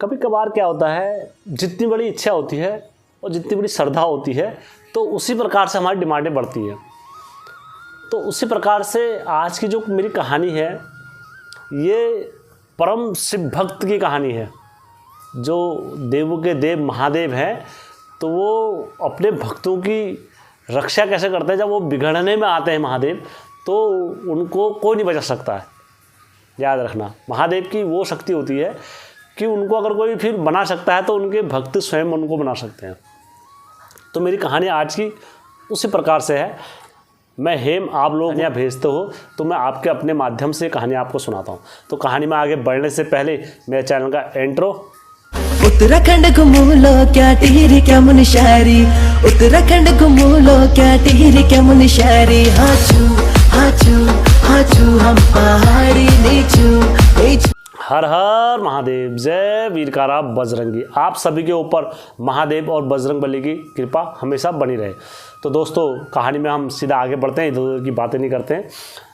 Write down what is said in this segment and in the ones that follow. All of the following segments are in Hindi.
कभी कभार क्या होता है, जितनी बड़ी इच्छा होती है और जितनी बड़ी श्रद्धा होती है तो उसी प्रकार से हमारी डिमांडें बढ़ती हैं। तो उसी प्रकार से आज की जो मेरी कहानी है ये परम शिव भक्त की कहानी है। जो देवों के देव महादेव हैं तो वो अपने भक्तों की रक्षा कैसे करते हैं। जब वो बिगड़ने में आते हैं महादेव तो उनको कोई नहीं बचा सकता है। याद रखना, महादेव की वो शक्ति होती है कि उनको अगर कोई फिर बना सकता है तो उनके भक्त स्वयं उनको बना सकते हैं। तो मेरी कहानी आज की उसी प्रकार से है। मैं हेम, आप लोग यहाँ भेजते हो तो मैं आपके अपने माध्यम से कहानी आपको सुनाता हूँ। तो कहानी में आगे बढ़ने से पहले मेरे चैनल का इंट्रो। उत्तराखंड घुमूलो क्या टिहरी क्या मुनशारी, उत्तराखंड घुमूलो क्या टिहरी क्या मुनशारी। हाचू हाचू हाचू हम पहाड़ी नीचू नीचू। हर हर महादेव, जय वीरकारा बजरंगी। आप सभी के ऊपर महादेव और बजरंगबली की कृपा हमेशा बनी रहे। तो दोस्तों कहानी में हम सीधा आगे बढ़ते हैं, इधर उधर की बातें नहीं करते हैं।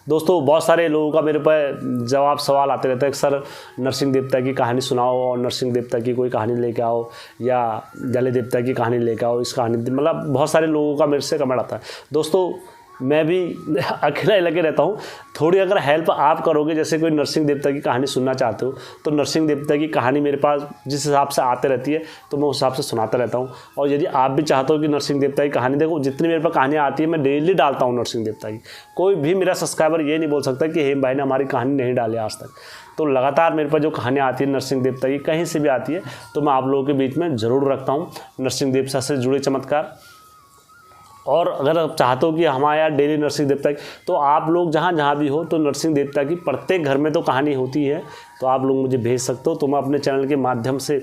दोस्तों बहुत सारे लोगों का मेरे पर जवाब सवाल आते रहते हैं कि सर नरसिंह देवता की कहानी सुनाओ और नरसिंह देवता की कोई कहानी लेके आओ या जले देवता की कहानी लेके आओ। इस कहानी मतलब बहुत सारे लोगों का मेरे से कमेंट आता है। दोस्तों मैं भी अकेला ही लगे रहता हूँ। थोड़ी अगर हेल्प आप करोगे, जैसे कोई नरसिंह देवता की कहानी सुनना चाहते हो तो नरसिंह देवता की कहानी मेरे पास जिस हिसाब से आते रहती है तो मैं उस हिसाब से सुनाता रहता हूँ। और यदि आप भी चाहते हो कि नरसिंह देवता की कहानी, देखो जितनी मेरे पास कहानियाँ आती है मैं डेली डालता हूँ नरसिंह देवता की। कोई भी मेरा सब्सक्राइबर ये नहीं बोल सकता कि हेम भाई ने हमारी कहानी नहीं डाली आज तक। तो लगातार मेरे पास जो कहानियाँ आती है नरसिंह देवता की, कहीं से भी आती है तो मैं आप लोगों के बीच में ज़रूर रखता हूँ नरसिंह देवता से जुड़े चमत्कार। और अगर आप चाहते हो कि हमारे यहाँ डेली नरसिंह देवता की, तो आप लोग जहाँ जहाँ भी हो तो नरसिंह देवता की प्रत्येक घर में तो कहानी होती है, तो आप लोग मुझे भेज सकते हो। तो मैं अपने चैनल के माध्यम से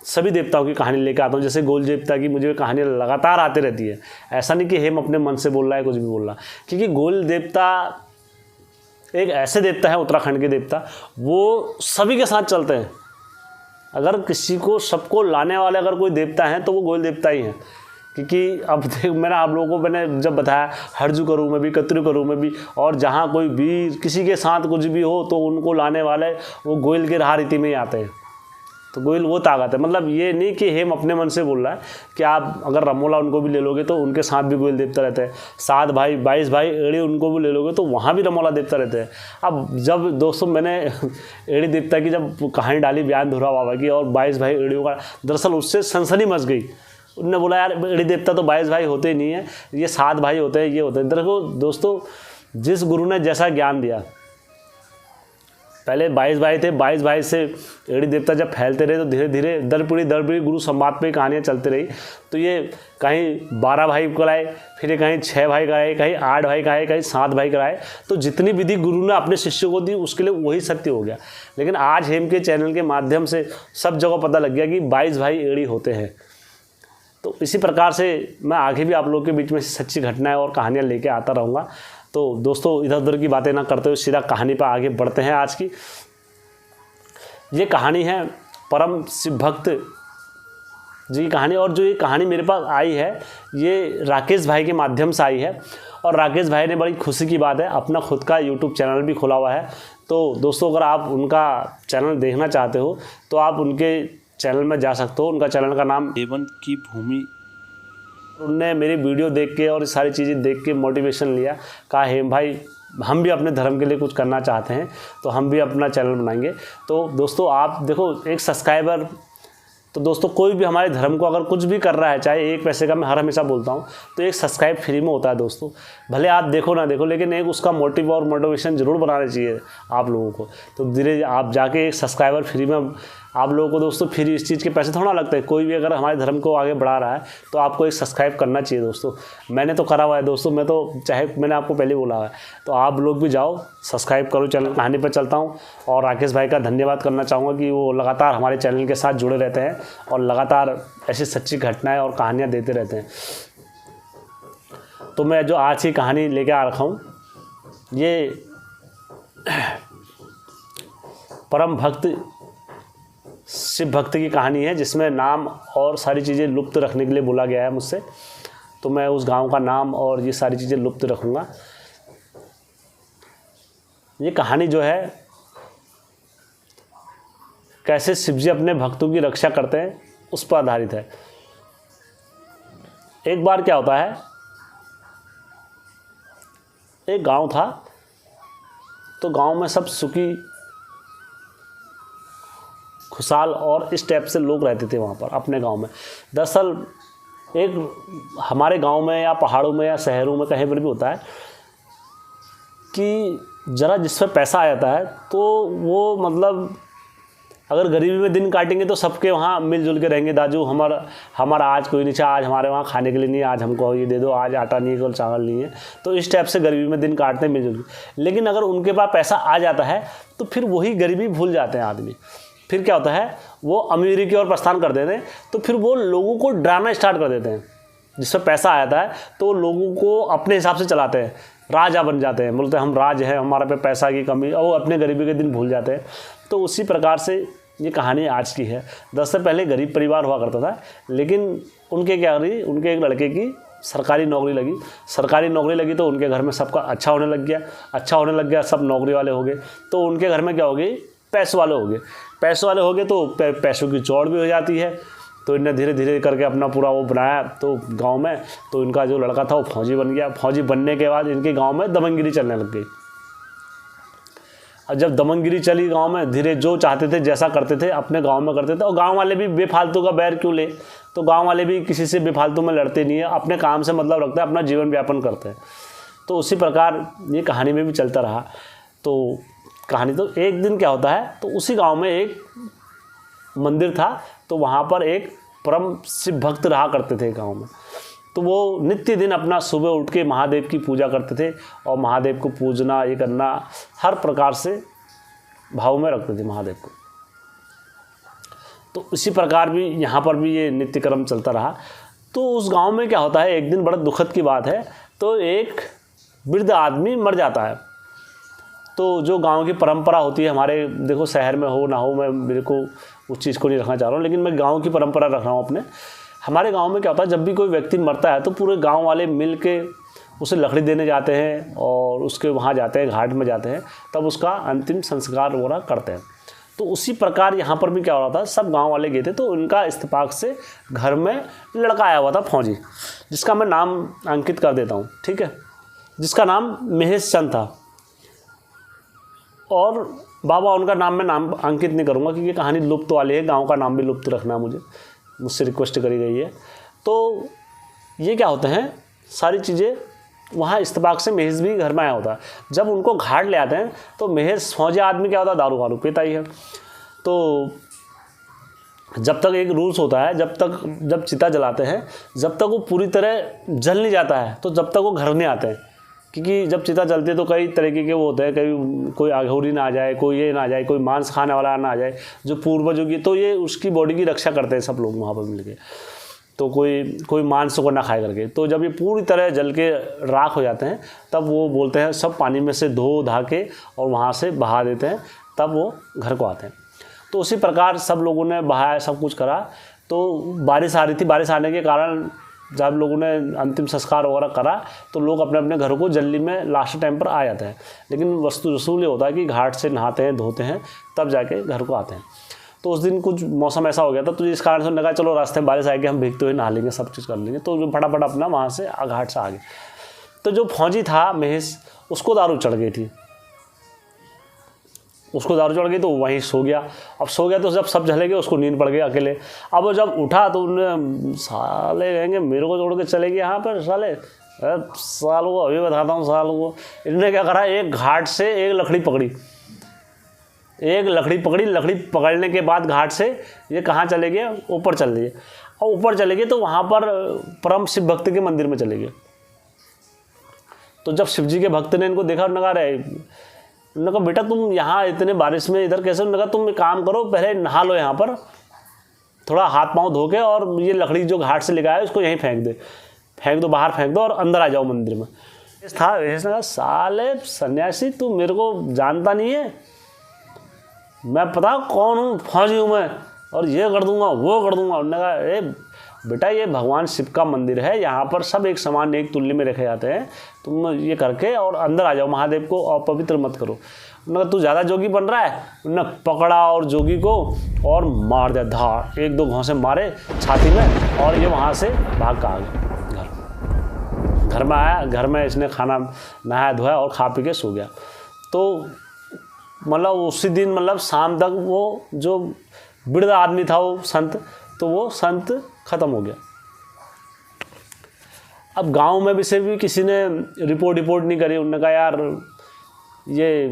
सभी देवताओं की कहानी लेकर आता हूँ। जैसे गोल देवता की मुझे कहानी लगातार आती रहती है। ऐसा नहीं कि हेम अपने मन से बोल रहा है कुछ भी बोल रहा, क्योंकि गोल देवता एक ऐसे देवता है, उत्तराखंड के देवता, वो सभी के साथ चलते हैं। अगर किसी को सबको लाने वाले अगर कोई देवता हैं तो वो गोल देवता ही हैं। क्योंकि अब मैंने आप लोगों को मैंने जब बताया हरजू करूँ में भी, कतरू करूँ में भी, और जहाँ कोई वीर किसी के साथ कुछ भी हो तो उनको लाने वाले वो गोयल के राह रीति में ही आते हैं। तो गोयल वो ताकत है। मतलब ये नहीं कि हेम अपने मन से बोल रहा है कि आप अगर रमोला उनको भी ले लोगे तो उनके साथ भी गोयल देवता रहते हैं। 7 भाई 22 भाई एड़ी उनको भी ले लोगे तो वहाँ भी रमोला देवता रहते हैं। अब जब दोस्तों मैंने एड़ी देवता की जब कहानी डाली बयान धुरा बाबा की और 22 भाई एड़ियों का, दरअसल उससे सनसनी मच गई। उन्होंने बोला यार एड़ी देवता तो 22 भाई होते ही नहीं है, ये 7 भाई होते हैं, ये होते हैं। देखो दोस्तों जिस गुरु ने जैसा ज्ञान दिया, पहले 22 भाई थे, 22 भाई से एड़ी देवता जब फैलते रहे तो धीरे धीरे दर पीढ़ी गुरु संवाद पे कहानियाँ चलती रही। तो ये कहीं 12 भाई कराए, फिर ये कहीं 6 भाई कराए, कहीं 8 भाई कराए, कहीं 7 भाई कराए। तो जितनी विधि गुरु ने अपने शिष्य को दी उसके लिए वही सत्य हो गया। लेकिन आज हेम के चैनल के माध्यम से सब जगह पता लग गया कि 22 भाई एड़ी होते हैं। तो इसी प्रकार से मैं आगे भी आप लोगों के बीच में सच्ची घटनाएं और कहानियां लेके आता रहूँगा। तो दोस्तों इधर उधर की बातें ना करते हुए सीधा कहानी पर आगे बढ़ते हैं। आज की ये कहानी है परम शिव भक्त जी की कहानी। और जो ये कहानी मेरे पास आई है ये राकेश भाई के माध्यम से आई है। और राकेश भाई ने बड़ी खुशी की बात है अपना खुद का यूट्यूब चैनल भी खोला हुआ है। तो दोस्तों अगर आप उनका चैनल देखना चाहते हो तो आप उनके चैनल में जा सकते हो। उनका चैनल का नाम देवन की भूमि। उनने मेरी वीडियो देख के और ये सारी चीज़ें देख के मोटिवेशन लिया, कहा हेम भाई हम भी अपने धर्म के लिए कुछ करना चाहते हैं तो हम भी अपना चैनल बनाएंगे। तो दोस्तों आप देखो एक सब्सक्राइबर, तो दोस्तों कोई भी हमारे धर्म को अगर कुछ भी कर रहा है, चाहे 1 पैसे का, मैं हर हमेशा बोलता हूँ, तो एक सब्सक्राइब फ्री में होता है दोस्तों। भले आप देखो ना देखो, लेकिन एक उसका मोटिव और मोटिवेशन ज़रूर बनाना चाहिए आप लोगों को। तो धीरे आप जाके एक सब्सक्राइबर फ्री में आप लोगों को दोस्तों फ्री इस चीज़ के पैसे थोड़ा लगते हैं। कोई भी अगर हमारे धर्म को आगे बढ़ा रहा है तो आपको एक सब्सक्राइब करना चाहिए दोस्तों। मैंने तो करा हुआ है दोस्तों, मैं तो चाहे मैंने आपको पहले बोला है, तो आप लोग भी जाओ सब्सक्राइब करो चैनल। कहानी पर चलता हूँ और राकेश भाई का धन्यवाद करना चाहूँगा कि वो लगातार हमारे चैनल के साथ जुड़े रहते हैं और लगातार ऐसी सच्ची घटनाएँ और कहानियाँ देते रहते हैं। तो मैं जो आज की कहानी लेके आ रखा हूँ ये परम भक्त शिव भक्त की कहानी है, जिसमें नाम और सारी चीज़ें लुप्त रखने के लिए बोला गया है मुझसे। तो मैं उस गांव का नाम और ये सारी चीज़ें लुप्त रखूँगा। ये कहानी जो है कैसे शिव जी अपने भक्तों की रक्षा करते हैं उस पर आधारित है। एक बार क्या होता है, एक गांव था, तो गांव में सब सुखी खुशहाल और इस टाइप से लोग रहते थे वहाँ पर अपने गांव में। दरअसल एक हमारे गांव में या पहाड़ों में या शहरों में कहीं पर भी होता है कि ज़रा जिस पर पैसा आ जाता है तो वो मतलब अगर गरीबी में दिन काटेंगे तो सबके वहाँ मिलजुल के रहेंगे। दाजू हमारा आज कोई नहीं, आज हमारे वहाँ खाने के लिए नहीं है, आज हमको ये दे दो, आज आटा नहीं है, कल चावल नहीं है। तो इस टाइप से गरीबी में दिन काटते हैं मिलजुल के। लेकिन अगर उनके पास पैसा आ जाता है तो फिर वही गरीबी भूल जाते हैं आदमी। फिर क्या होता है, वो अमीरी की ओर प्रस्थान कर देते हैं। तो फिर वो लोगों को डराना स्टार्ट कर देते हैं। जिस पर पैसा आ जाता है तो लोगों को अपने हिसाब से चलाते हैं, राजा बन जाते हैं, बोलते हैं हम राज हैं, हमारे पे पैसा की कमी, और अपने गरीबी के दिन भूल जाते हैं। तो उसी प्रकार से ये कहानी आज की है। 10 से पहले गरीब परिवार हुआ करता था, लेकिन उनके क्या हुई, उनके एक लड़के की सरकारी नौकरी लगी। सरकारी नौकरी लगी तो उनके घर में सबका अच्छा होने लग गया। अच्छा होने लग गया, सब नौकरी वाले हो गए। तो उनके घर में क्या हो गई, पैसों वाले हो गए। पैसों वाले हो गए तो पैसों की चौड़ भी हो जाती है। तो इन्हें धीरे धीरे करके अपना पूरा वो बनाया तो गांव में। तो इनका जो लड़का था वो फौजी बन गया। फौजी बनने के बाद इनके गांव में दमनगिरी चलने लग गई। अब जब दमनगिरी चली गांव में, धीरे जो चाहते थे जैसा करते थे अपने गांव में करते थे। और गांव वाले भी बेफालतू का बैर क्यों ले, तो गांव वाले भी किसी से बेफालतू में लड़ते नहीं है, अपने काम से मतलब रखते हैं, अपना जीवन व्यापन करते हैं। तो उसी प्रकार ये कहानी में भी चलता रहा। तो कहानी तो एक दिन क्या होता है, तो उसी गांव में एक मंदिर था। तो वहाँ पर एक परम शिव भक्त रहा करते थे गांव में। तो वो नित्य दिन अपना सुबह उठ के महादेव की पूजा करते थे, और महादेव को पूजना, ये करना, हर प्रकार से भाव में रखते थे महादेव को। तो इसी प्रकार भी यहाँ पर भी ये नित्य कर्म चलता रहा। तो उस गांव में क्या होता है, एक दिन बड़ा दुखद की बात है, तो एक वृद्ध आदमी मर जाता है। तो जो गांव की परंपरा होती है हमारे, देखो शहर में हो ना हो, मैं मेरे को उस चीज़ को नहीं रखना चाह रहा हूँ, लेकिन मैं गांव की परंपरा रख रहा हूँ अपने। हमारे गांव में क्या होता है, जब भी कोई व्यक्ति मरता है तो पूरे गांव वाले मिल के उसे लकड़ी देने जाते हैं और उसके वहाँ जाते हैं, घाट में जाते हैं, तब उसका अंतिम संस्कार वगैरह करते हैं। तो उसी प्रकार यहाँ पर भी क्या हो रहा था, सब गांव वाले गए थे। तो उनका इत्तेफाक से घर में लड़का आया हुआ था फौजी, जिसका मैं नाम अंकित कर देता हूँ, ठीक है, जिसका नाम महेश चंद था। और बाबा उनका नाम मैं नाम अंकित नहीं करूँगा क्योंकि कहानी लुप्त वाली है, गांव का नाम भी लुप्त रखना मुझसे रिक्वेस्ट करी गई है। तो ये क्या होते हैं, सारी चीज़ें वहाँ इत्तेफाक से महेश भी घर में आया होता है। जब उनको घाट ले आते हैं तो महेश फौजी आदमी क्या होता है, दारू वारू पीता ही है। तो जब तक एक रूल्स होता है, जब चिता जलाते हैं, जब तक वो पूरी तरह जल नहीं जाता है तो जब तक वो घर नहीं आते हैं। क्योंकि जब चिता जलती है तो कई तरीके के वो होते हैं, कभी कोई आघौरी ना आ जाए, कोई ये ना आ जाए, कोई मांस खाने वाला ना आ जाए, जो पूर्वजों की, तो ये उसकी बॉडी की रक्षा करते हैं सब लोग वहाँ पर मिलके। तो कोई मांस को ना खाए करके। तो जब ये पूरी तरह जल के राख हो जाते हैं तब वो बोलते हैं सब पानी में से धो धा के और वहाँ से बहा देते हैं, तब वो घर को आते हैं। तो उसी प्रकार सब लोगों ने बहाया, सब कुछ करा। तो बारिश आ रही थी, बारिश आने के कारण जब लोगों ने अंतिम संस्कार वगैरह करा तो लोग अपने अपने घरों को जल्दी में लास्ट टाइम पर आ जाते हैं। लेकिन वस्तु रसूल ये होता है कि घाट से नहाते हैं, धोते हैं, तब जाके घर को आते हैं। तो उस दिन कुछ मौसम ऐसा हो गया था, तो इस कारण से उन्होंने कहा चलो रास्ते में बारिश आएगी, हम भीगते हुए नहा लेंगे, सब चीज़ कर लेंगे। तो जो फटाफट अपना वहाँ से घाट से आ गए। तो जो फौजी था महेश, उसको दारू चढ़ गई थी, उसको दारू चढ़ गई तो वहीं सो गया। अब सो गया तो जब सब चले गए उसको नींद पड़ गई अकेले। अब वो जब उठा तो उन्हें साले कहेंगे मेरे को छोड़ के चले गए यहाँ पर, साले सालों को अभी बताता हूँ सालों को। इन्होंने क्या करा, एक घाट से एक लकड़ी पकड़ी, लकड़ी पकड़ने के बाद घाट से ये कहाँ चले गए, ऊपर चल दिए। और ऊपर चले गए तो वहाँ पर परम शिव भक्त के मंदिर में चले गए। तो जब शिव जी के भक्त ने इनको देखा, उन्होंने कहा बेटा तुम यहाँ इतने बारिश में इधर कैसे? उन्होंने कहा तुम एक काम करो, पहले नहा लो यहाँ पर, थोड़ा हाथ पाँव धो के, और ये लकड़ी जो घाट से लेकर आए उसको यहीं फेंक दो, बाहर फेंक दो और अंदर आ जाओ मंदिर में। कहा साले सन्यासी तू मेरे को जानता नहीं है, मैं पता कौन हूँ, फौजी हूँ मैं, और ये कर दूंगा वो कर दूंगा। उन्होंने कहा बेटा ये भगवान शिव का मंदिर है, यहाँ पर सब एक समान एक तुल्य में रखे जाते हैं, तुम ये करके और अंदर आ जाओ, महादेव को अपवित्र मत करो। उन्होंने कहा तू ज़्यादा जोगी बन रहा है। उन्होंने पकड़ा और जोगी को और मार दिया, धाड़ 1-2 घौंसे मारे छाती में, और ये वहाँ से भाग का आ गया घर में आया। घर में इसने खाना नहाया धोया और खा पी के सो गया। तो मतलब उसी दिन मतलब शाम तक वो जो वृद्ध आदमी था वो संत, तो वो संत खत्म हो गया। अब गांव में भी से भी किसी ने रिपोर्ट नहीं करी। उन्होंने कहा यार ये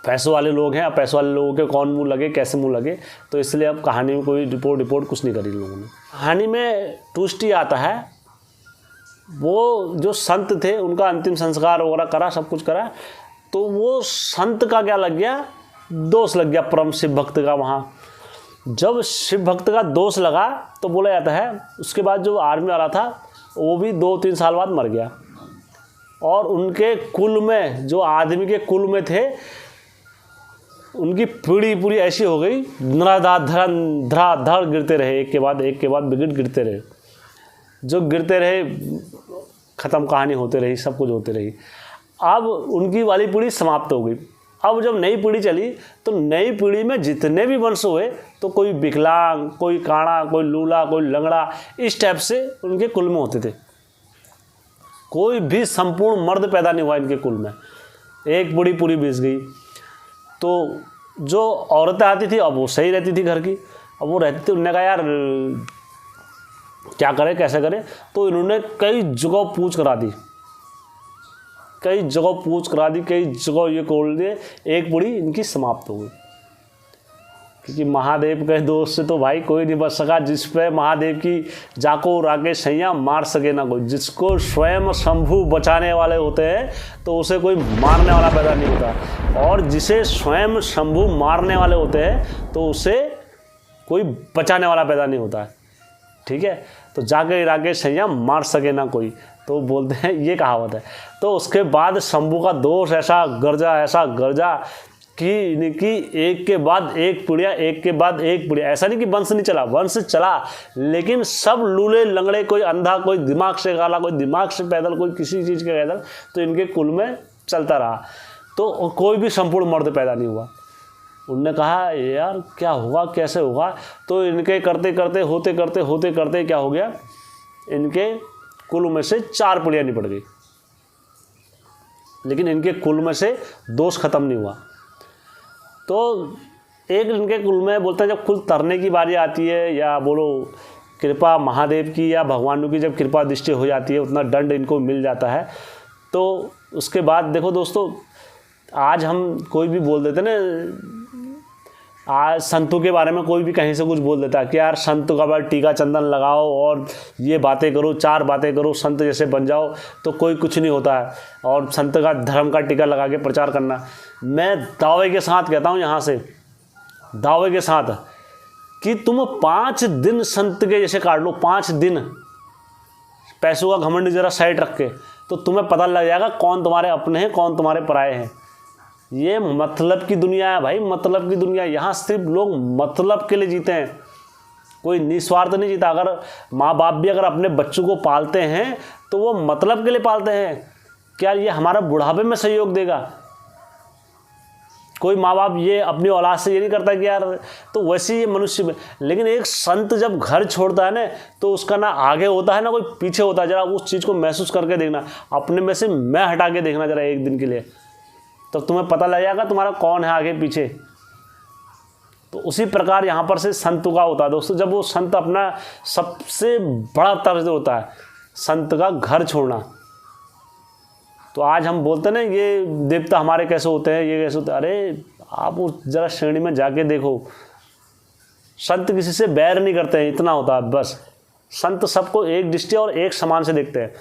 पैसों वाले लोग हैं, अब पैसों वाले लोगों के कौन मुंह लगे, कैसे मुंह लगे, तो इसलिए अब कहानी में कोई रिपोर्ट कुछ नहीं करी लोगों ने। कहानी में ट्विस्ट ही आता है, वो जो संत थे उनका अंतिम संस्कार वगैरह करा, सब कुछ करा, तो वो संत का क्या लग गया, दोष लग गया परम शिव भक्त का। वहाँ जब शिव भक्त का दोष लगा तो बोला जाता है उसके बाद जो आर्मी वाला था वो भी 2-3 साल बाद मर गया। और उनके कुल में, जो आदमी के कुल में थे, उनकी पीढ़ी पूरी ऐसी हो गई, धड़ाधड़ गिरते रहे, एक के बाद गिरते रहे, जो गिरते रहे ख़त्म कहानी होते रही, सब कुछ होते रही। अब उनकी वाली पीढ़ी समाप्त हो गई। अब जब नई पीढ़ी चली तो नई पीढ़ी में जितने भी वंश हुए, तो कोई विकलांग, कोई काड़ा, कोई लूला, कोई लंगड़ा, इस टाइप से उनके कुल में होते थे। कोई भी संपूर्ण मर्द पैदा नहीं हुआ इनके कुल में। एक पीढ़ी पूरी बीत गई। तो जो औरतें आती थी अब वो सही रहती थी घर की, अब वो रहती थी। उन्होंने कहा यार क्या करें, कैसे करें, तो इन्होंने कई जगह पूछ करा दी, कई जगह ये खोल दिए, एक पीढ़ी इनकी समाप्त हो गई। क्योंकि महादेव के दोष से तो भाई कोई नहीं बच सका। जिस पे महादेव की जाको राके सैया मार सके ना कोई। जिसको स्वयं शंभु बचाने वाले होते हैं तो उसे कोई मारने वाला पैदा नहीं होता, और जिसे स्वयं शंभु मारने वाले होते हैं तो उसे कोई बचाने वाला पैदा नहीं होता है। ठीक है, तो जाके राके सैया मार सके ना कोई, तो बोलते हैं, ये कहावत है। तो उसके बाद शंभू का दोष ऐसा गरजा कि एक के बाद एक पीढ़ियाँ, ऐसा नहीं कि वंश नहीं चला, वंश चला, लेकिन सब लूले लंगड़े, कोई अंधा, कोई दिमाग से काला, कोई दिमाग से पैदल, कोई किसी चीज़ के पैदल, तो इनके कुल में चलता रहा। तो कोई भी संपूर्ण मर्द पैदा नहीं हुआ। उनने कहा यार क्या होगा, कैसे होगा, तो इनके होते करते क्या हो गया, इनके कुल में से 4 पीढ़ियाँ निपट गई, लेकिन इनके कुल में से दोष खत्म नहीं हुआ। तो एक इनके कुल में बोलते हैं जब कुल तरने की बारी आती है, या बोलो कृपा महादेव की या भगवानों की जब कृपा दृष्टि हो जाती है, उतना दंड इनको मिल जाता है। तो उसके बाद देखो दोस्तों, आज हम कोई भी बोल देते ना, आज संतों के बारे में कोई भी कहीं से कुछ बोल देता है कि यार संत का बार टीका चंदन लगाओ और ये बातें करो, 4 बातें करो, संत जैसे बन जाओ, तो कोई कुछ नहीं होता है, और संत का धर्म का टीका लगा के प्रचार करना। मैं दावे के साथ कहता हूँ, यहाँ से दावे के साथ, कि तुम 5 दिन संत के जैसे काट लो, 5 दिन पैसों का घमंड जरा साइड रख के, तो तुम्हें पता लग जाएगा कौन तुम्हारे अपने हैं, कौन तुम्हारे पराये हैं। ये मतलब की दुनिया है भाई, मतलब की दुनिया। यहाँ सिर्फ लोग मतलब के लिए जीते हैं, कोई निस्वार्थ नहीं जीता। अगर माँ बाप भी अगर अपने बच्चों को पालते हैं तो वो मतलब के लिए पालते हैं, क्या ये हमारा बुढ़ापे में सहयोग देगा। कोई माँ बाप ये अपनी औलाद से ये नहीं करता कि यार, तो वैसे ही मनुष्य में। लेकिन एक संत जब घर छोड़ता है ना, तो उसका ना आगे होता है ना कोई पीछे होता है। जरा उस चीज़ को महसूस करके देखना, अपने में से मैं हटा के देखना जरा एक दिन के लिए, तो तुम्हें पता लग जाएगा तुम्हारा कौन है आगे पीछे। तो उसी प्रकार यहाँ पर से संत का होता है दोस्तों। जब वो संत अपना सबसे बड़ा तर्ज होता है संत का घर छोड़ना। तो आज हम बोलते हैं ना ये देवता हमारे कैसे होते हैं, ये कैसे होते हैं। अरे आप उस जरा श्रेणी में जाके देखो, संत किसी से बैर नहीं करते हैं, इतना होता है बस। संत सबको एक दृष्टि और एक समान से देखते हैं।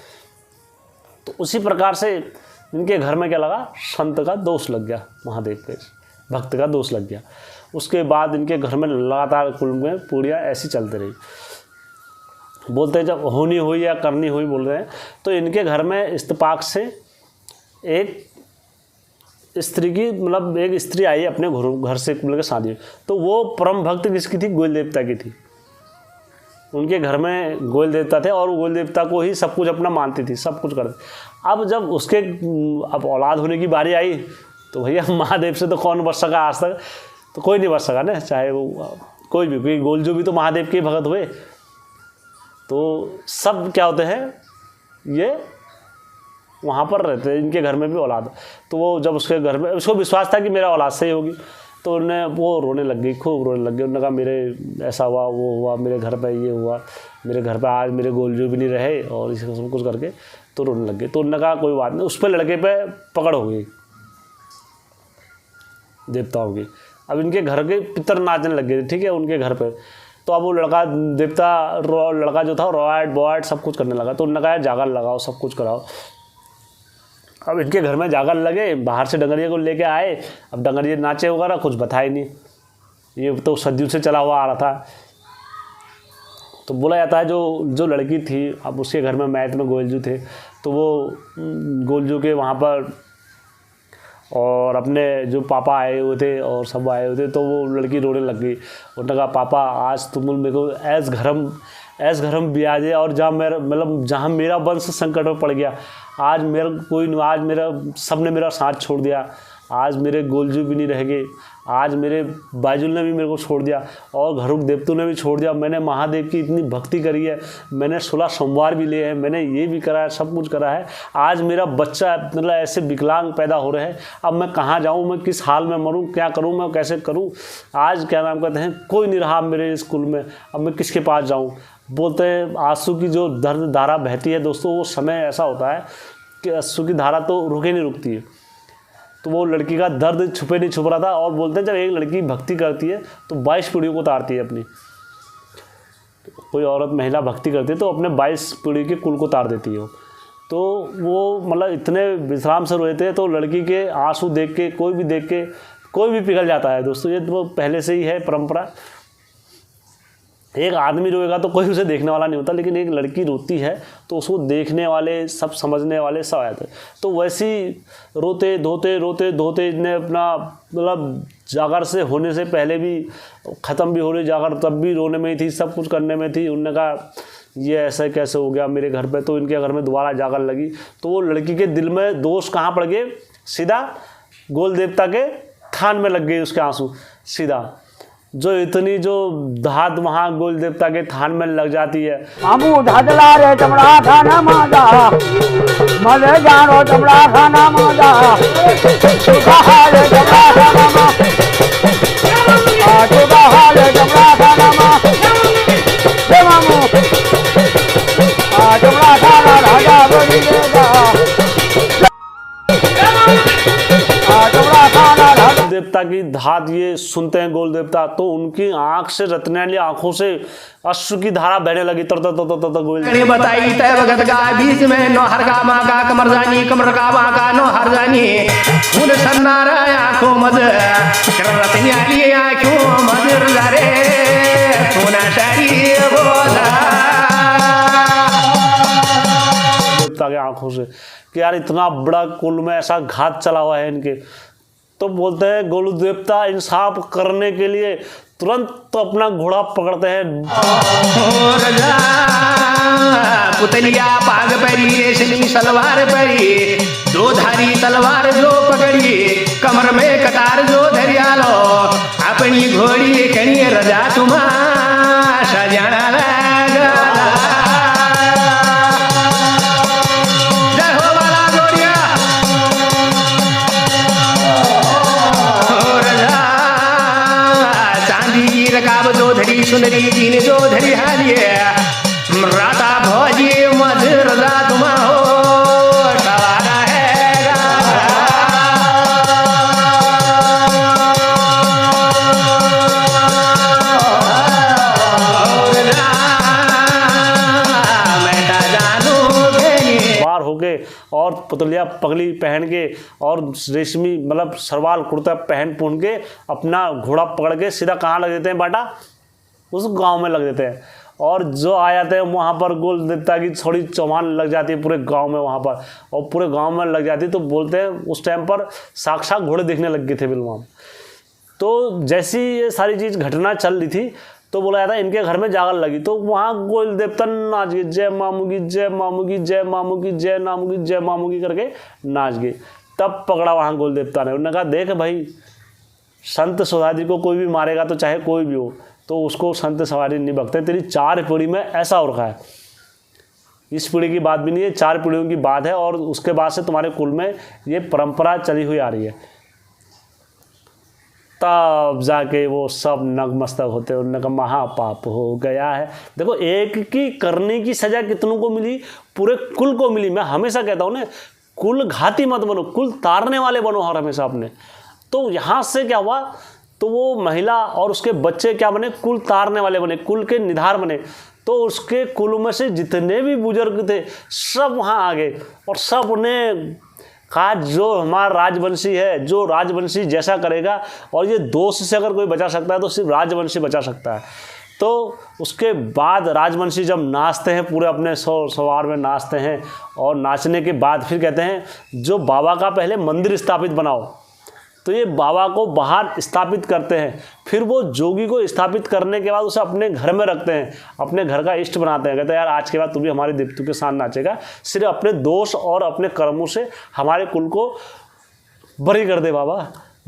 तो उसी प्रकार से इनके घर में क्या लगा, संत का दोष लग गया, महादेव के भक्त का दोष लग गया। उसके बाद इनके घर में लगातार कुल में पूड़ियाँ ऐसी चलती रही। बोलते हैं जब होनी हुई या करनी हुई बोल रहे हैं, तो इनके घर में इत्तेफाक से एक स्त्री की, मतलब एक स्त्री आई अपने घर से मिलकर शादी। तो वो परम भक्त किसकी थी, गोयल देवता की थी। उनके घर में गोल देवता थे और गोल देवता को ही सब कुछ अपना मानती थी, सब कुछ करती। अब जब उसके अब औलाद होने की बारी आई तो भैया महादेव से तो कौन बच सका आज तक, तो कोई नहीं बच सका ना, चाहे वो कोई भी, क्योंकि गोलजू भी तो महादेव के भगत हुए। तो सब क्या होते हैं, ये वहाँ पर रहते हैं, इनके घर में भी औलाद। तो वो जब उसके घर में, उसको विश्वास था कि मेरा औलाद से ही होगी, तो उन्हें वो रोने लग गई, खूब रोने लग गई। उन्होंने कहा मेरे ऐसा हुआ, वो हुआ, मेरे घर पे ये हुआ, मेरे घर पे आज मेरे गोलजू भी नहीं रहे, और इसी सब कुछ करके तो रोने लग गई। तो उन्होंने कहा कोई बात नहीं। उस पर लड़के पे पकड़ हो गई देवताओं की। अब इनके घर के पितर नाचने लग गए थे, ठीक है, उनके घर पे। तो अब वो लड़का देवता लड़का जो था रोआट बोआट सब कुछ करने लगा। तो उन्होंने कहा जागर लगाओ, सब कुछ कराओ। अब इनके घर में जागर लगे, बाहर से डंगरिया को लेके आए। अब डंगरिया नाचे वगैरह कुछ बताया नहीं, ये तो सदियों से चला हुआ आ रहा था। तो बोला जाता है जो लड़की थी, अब उसके घर में मैत में गोलजू थे, तो वो गोलजू के वहाँ पर और अपने जो पापा आए हुए थे और सब आए हुए थे, तो वो लड़की रोने लग गई। उन्होंने कहा पापा आज तुम मेरे को ऐस घरम ब्याजे, और जहाँ मेरा मतलब जहाँ मेरा वंश संकट में पड़ गया, आज मेरा कोई नहीं, आज मेरा सब ने मेरा साथ छोड़ दिया, आज मेरे गोलजू भी नहीं रह गए, आज मेरे बाजुल ने भी मेरे को छोड़ दिया, और घरुक देवतों ने भी छोड़ दिया। मैंने महादेव की इतनी भक्ति करी है, मैंने 16 सोमवार भी लिए हैं, मैंने ये भी करा है, सब कुछ करा है। आज मेरा बच्चा मतलब ऐसे विकलांग पैदा हो रहे हैं, अब मैं कहाँ जाऊँ, मैं किस हाल में मरूँ, क्या करूँ, मैं कैसे करूँ। आज क्या नाम कहते हैं, कोई नहीं रहा मेरे स्कूल में, अब मैं किसके पास जाऊँ। बोलते हैं आंसू की जो दर्द धारा बहती है दोस्तों, वो समय ऐसा होता है कि आंसू की धारा तो रुके नहीं रुकती है। तो वो लड़की का दर्द छुपे नहीं छुप रहा था। और बोलते हैं जब एक लड़की भक्ति करती है तो 22 पीढ़ियों को उतारती है अपनी। कोई औरत महिला भक्ति करती है तो अपने 22 पीढ़ी के कुल को उतार देती है। तो वो मतलब इतने विश्राम से रोए थे, तो लड़की के आंसू देख के कोई भी पिघल जाता है दोस्तों। ये तो पहले से ही है परंपरा। एक आदमी रोएगा तो कोई उसे देखने वाला नहीं होता, लेकिन एक लड़की रोती है तो उसको देखने वाले, सब समझने वाले सब आए थे। तो वैसे ही रोते धोते ने अपना मतलब जागर से होने से पहले भी ख़त्म भी हो रही जागर, तब भी रोने में ही थी, सब कुछ करने में थी। उन्होंने कहा ये ऐसा कैसे हो गया मेरे घर पे। तो इनके घर में दोबारा जागर लगी, तो वो लड़की के दिल में दोष कहाँ पड़ गए, सीधा गोल देवता के थान में लग गई उसके आंसू सीधा। जो इतनी जो धात वहाँ गोल देवता के थान में लग जाती है। आमू धादला रे तमड़ा खाना मादा, मले जानो तमड़ा खाना मादा, सुखा हाले तमड़ा खाना मा, सुखा हाले तमड़ा खाना मा, दे मामू, तमड़ा खाना राजा बनी देगा, तमड़ा खाना राजा। देवता की धात ये सुनते हैं गोल देवता, तो उनकी आंख से रत्ने वाली आंखों से अश्रु की धारा बहने लगी। तर गोल बताई तय भगत का बीच में नौहर का माँ का कमर जानी, कमर का माँ का नौहर जानी, फूल सन्नारा आंखों मज रतनी वाली आंखों मज रे सोना शारी बोला देवता के आंखों से कि यार इतना बड़ा कुल में ऐसा घात चला हुआ है इनके। तो बोलते हैं गोलू देवता इंसाफ करने के लिए तुरंत तो अपना घोड़ा पकड़ते हैं। पुतलिया पाग परी रेशमी सलवार परी, दो धारी तलवार जो पकड़ी, कमर में कतार जो धरिया लो, अपनी घोड़ी कणी रजा तुम्हारा सजाना लगा। सुंदरी जी ने जो धरी हालिए राता भौजी मधुर रात हो सवारा है बार होके और पुतलिया पगली पहन के और रेशमी मतलब सरवाल कुर्ता पहन पुन के अपना घोड़ा पकड़ के सीधा कहाँ लग देते हैं बाटा, उस गांव में लग देते हैं। और जो आ जाते हैं वहाँ पर गोल देवता की थोड़ी चौहान लग जाती है पूरे गांव में वहाँ पर, और पूरे गांव में लग जाती है। तो बोलते हैं उस टाइम पर साक्षात घोड़े दिखने लग गए थे बिल्कुल वहाँ। तो जैसी ये सारी चीज़ घटना चल रही थी, तो बोला जाता है इनके घर में जागल लगी, तो वहाँ गोल देवता नाच गए, जय मामू की जय मामू की जय मामू की जय मामू की जय मामू की करके नाच गए। तब पकड़ा वहाँ गोल देवता ने, उन्होंने कहा देख भाई संत सवारी को कोई भी मारेगा तो चाहे कोई भी हो तो उसको संत सवारी नहीं बकते, तेरी 4 पीढ़ी में ऐसा हो रखा है, इस पीढ़ी की बात भी नहीं है, 4 पीढ़ियों की बात है और उसके बाद से तुम्हारे कुल में ये परंपरा चली हुई आ रही है। तब जाके वो सब नतमस्तक होते, उन्होंने कहा महापाप हो गया है। देखो एक की करने की सजा कितनों को मिली, पूरे कुल को मिली। मैं हमेशा कहता हूँ ना, कुल घाती मत बनो, कुल तारने वाले बनो हर हमेशा अपने। तो यहाँ से क्या हुआ, तो वो महिला और उसके बच्चे क्या बने, कुल तारने वाले बने, कुल के निधार बने। तो उसके कुल में से जितने भी बुजुर्ग थे सब वहाँ आ गए और सब ने कहा जो हमारा राजवंशी है, जो राजवंशी जैसा करेगा, और ये दोष से अगर कोई बचा सकता है तो सिर्फ राजवंशी बचा सकता है। तो उसके बाद राजवंशी जब नाचते हैं, पूरे अपने सवार में नाचते हैं, और नाचने के बाद फिर कहते हैं जो बाबा का पहले मंदिर स्थापित बनाओ, तो ये बाबा को बाहर स्थापित करते हैं। फिर वो जोगी को स्थापित करने के बाद उसे अपने घर में रखते हैं, अपने घर का इष्ट बनाते हैं। कहते हैं यार आज के बाद तू भी हमारे देवतों के साथ नाचेगा, सिर्फ अपने दोष और अपने कर्मों से हमारे कुल को बरी कर दे बाबा,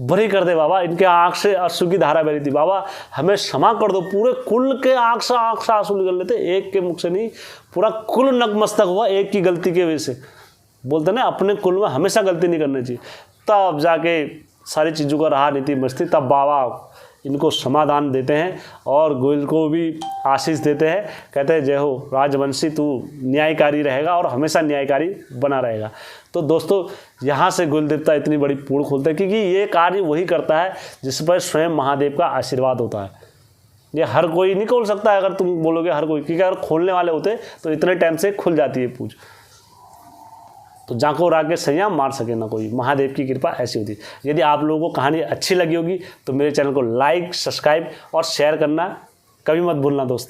बरी कर दे बाबा। इनके आँख से अश्रु की धारा बह रही थी, बाबा हमें क्षमा कर दो। पूरे कुल के आँख से आंसू निकल लेते, एक के मुख से नहीं, पूरा कुल नतमस्तक हुआ एक की गलती की वजह से। बोलते ना अपने कुल में हमेशा गलती नहीं करनी चाहिए। तब जाके सारी चीज़ों का रहा नीति मस्ती, तब बाबा इनको समाधान देते हैं और गोयल को भी आशीष देते हैं। कहते हैं जय हो राजवंशी, तू न्यायकारी रहेगा और हमेशा न्यायकारी बना रहेगा। तो दोस्तों यहाँ से गोयल देवता इतनी बड़ी पूर्ण खोलते हैं, क्योंकि ये कार्य वही करता है जिस पर स्वयं महादेव का आशीर्वाद होता है। ये हर कोई नहीं खोल सकता है, अगर तुम बोलोगे हर कोई, क्योंकि अगर खोलने वाले होते तो इतने टाइम से खुल जाती है पूज। तो जाको राके सैया मार सके ना कोई, महादेव की कृपा ऐसी होती है। यदि आप लोगों को कहानी अच्छी लगी होगी तो मेरे चैनल को लाइक, सब्सक्राइब और शेयर करना कभी मत भूलना दोस्तों।